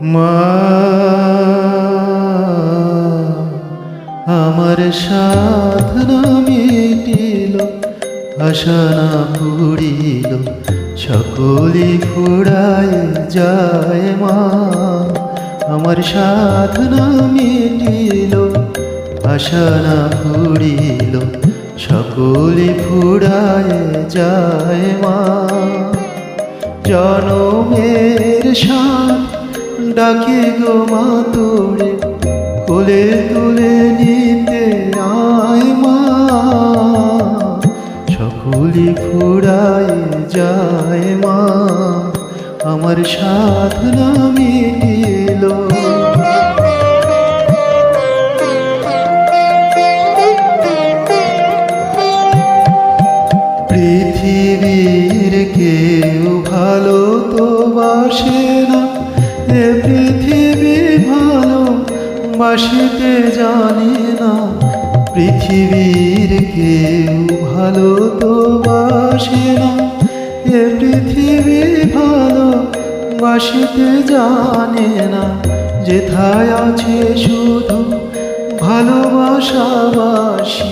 মা আমার সাধনা মিটিল, আশা না পুরিল, সকলে ফুরায় যায় মা। আমার সাধনা মিটিল, আশা না পুরিল, সকলে ফুরায় যায় মা। জনমের সাথ ডাকে গো মা তোরে, কোলে তুলে নিতে আয় মা। সকলে ফুরায় যায় মা, আমার সাধনা মিটিল। পৃথিবীর কেউ ভালো তো বাসে না, এ পৃথিবী ভালো বাসিতে জানে না। পৃথিবীর কেউ ভালো তো বাসে না, এ পৃথিবী ভালো বাসিতে জানে না। যেথায় আছে শুধু ভালোবাসাবাসি,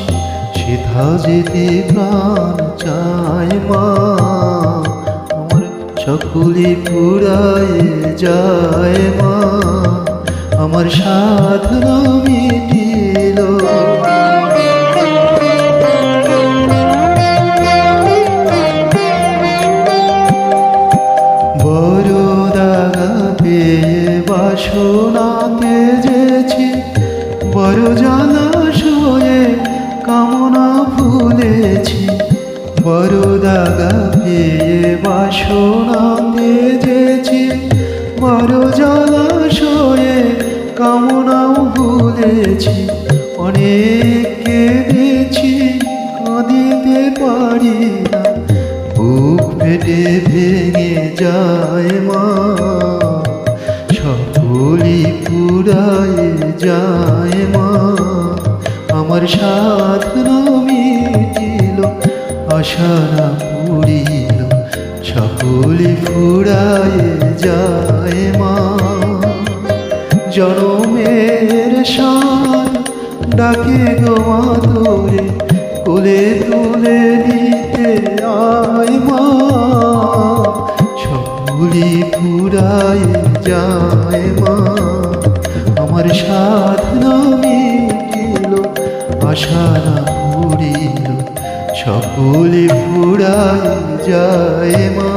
সেথা যেতে প্রাণ চায় মা। আমার সকলে ফুরায় যায় মা, আমার সাধনা মিটিল। বড় দাগা পেয়ে বাসনা তেজেছি, বড় জলাশয়ে কামনা ভুলেছি। বড় দাগা পেয়ে বাসনা তেজেছি, বড় জলাশয়ে কামনাও ভুলেছি। অনেক কেঁদেছি, কাঁদিতে পারি না, বুক ফেটে ভেঙে যায় মা। সকলি ফুরায় যায় মা, আমার সাধনা মিটিল, আশা না পুরিল, সকলে ফুরায় যায় মা। জনমের সাথ ডাকে গো মা তোরে, কোলে তুলে নিতে আয় মা। সকলে ফুরায় যায় মা, আমার সাধনা মিটিল, আশা না পুরিল, সকলে ফুরায় যায় মা।